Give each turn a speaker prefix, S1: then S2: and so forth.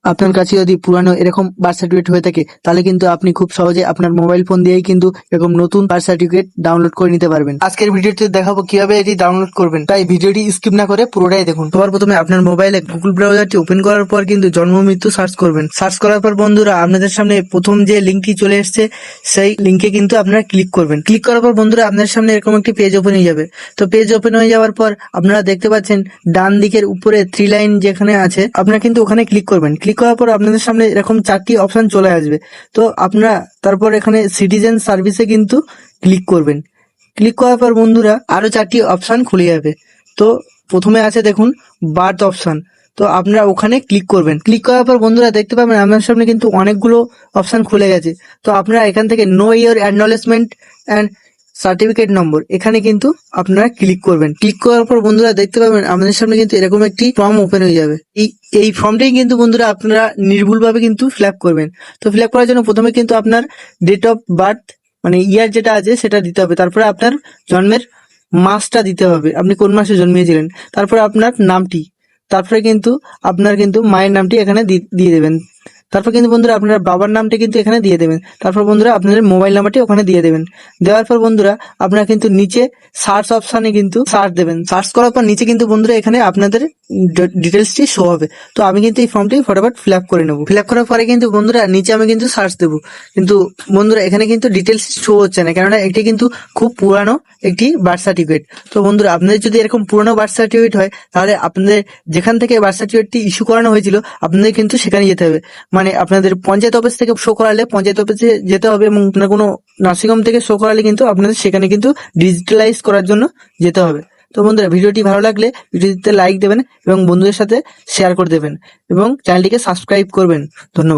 S1: আপনার কাছে যদি পুরানো এরকম বার্থ সার্টিফিকেট হয়ে থাকে তাহলে কিন্তু আপনি খুব সহজে আপনার মোবাইল ফোন দিয়েই কিন্তু এরকম নতুন বার্থ সার্টিফিকেট ডাউনলোড করে নিতে পারবেন। আজকের ভিডিওতে দেখাবো কিভাবে এটি ডাউনলোড করবেন, তাই ভিডিওটি স্কিপ না করে পুরোটাই দেখুন। সবার প্রথমে আপনার মোবাইলে গুগল ব্রাউজারটি ওপেন করার পর কিন্তু জন্ম মৃত্যু সার্চ করবেন। সার্চ করার পর বন্ধুরা আপনাদের সামনে প্রথম যে লিঙ্কটি চলে এসছে সেই লিঙ্কে কিন্তু আপনারা ক্লিক করবেন। ক্লিক করার পর বন্ধুরা আপনার সামনে এরকম একটি পেজ ওপেন হয়ে যাবে। তো পেজ ওপেন হয়ে যাওয়ার পর আপনারা দেখতে পাচ্ছেন ডান দিকের উপরে 3 লাইন যেখানে আছে আপনারা কিন্তু ওখানে ক্লিক করবেন। ক্লিক করার পর আপনাদের সামনে এরকম 4টি অপশন চলে আসবে। তো আপনারা তারপর এখানে সিটিজেন সার্ভিসে কিন্তু ক্লিক করবেন। ক্লিক করার পর বন্ধুরা আরো 4টি অপশন খুলে যাবে। তো প্রথমে আছে দেখুন বার্থ অপশন, তো আপনারা ওখানে ক্লিক করবেন। ক্লিক করার পর বন্ধুরা দেখতে পাবেন আপনার সামনে কিন্তু অনেকগুলো অপশন খুলে গেছে। তো আপনারা এখান থেকে know your acknowledgement and certificate number এখানে কিন্তু আপনারা ক্লিক করবেন। ক্লিক করার পর বন্ধুরা দেখতে পাবেন আমাদের সামনে কিন্তু এরকম একটি ফর্ম ওপেন হয়ে যাবে। এই ফর্মটাই কিন্তু বন্ধুরা আপনারা নির্ভুলভাবে কিন্তু ফিল আপ করবেন। তো ফিল আপ করার জন্য প্রথমে কিন্তু আপনার ডেট অফ বার্থ মানে ইয়ার যেটা আছে সেটা দিতে হবে, তারপরে আপনার জন্মের মাসটা দিতে হবে, আপনি কোন মাসে জন্মিয়েছিলেন, তারপরে আপনার নামটি, তারপরে কিন্তু আপনার কিন্তু মায়ের নামটি এখানে দিয়ে দেবেন। তারপর কিন্তু বন্ধুরা আপনার বাবার নামটা কিন্তু এখানে দিয়ে দেবেন। তারপর বন্ধুরা আপনাদের মোবাইল নাম্বারটি ওখানে দিয়ে দেবেন। দেওয়ার পর বন্ধুরা আপনারা কিন্তু নিচে সার্চ অপশনে কিন্তু সার্চ দেবেন। সার্চ করার পর নিচে কিন্তু বন্ধুরা এখানে আপনাদের ডিটেলসটি শো হবে। তো আমি কিন্তু এই ফর্মটি ফটাফট ফিল আপ করে নেবো। ফিল আপ করার পরে কিন্তু বন্ধুরা নিচে আমি কিন্তু সার্চ দেবো, কিন্তু বন্ধুরা এখানে কিন্তু ডিটেলস শো হচ্ছে না, কেননা এটি কিন্তু খুব পুরানো একটি বার্থ সার্টিফিকেট। তো বন্ধুরা আপনাদের যদি এরকম পুরানো বার্থ সার্টিফিকেট হয় তাহলে আপনাদের যেখান থেকে বার্থ সার্টিফিকেটটি ইস্যু করানো হয়েছিল আপনাদের কিন্তু সেখানে যেতে হবে। মানে আপনাদের পঞ্চায়েত অফিস থেকে শো করালে পঞ্চায়েত অফিসে যেতে হবে, এবং আপনার কোনো নার্সিংহোম থেকে শো করালে কিন্তু আপনাদের সেখানে কিন্তু ডিজিটালাইজ করার জন্য যেতে হবে। তো বন্ধুরা ভিডিওটি ভালো লাগলে ভিডিওটিতে লাইক দেবেন এবং বন্ধুদের সাথে শেয়ার করে দেবেন এবং চ্যানেলটিকে সাবস্ক্রাইব করবেন। ধন্যবাদ।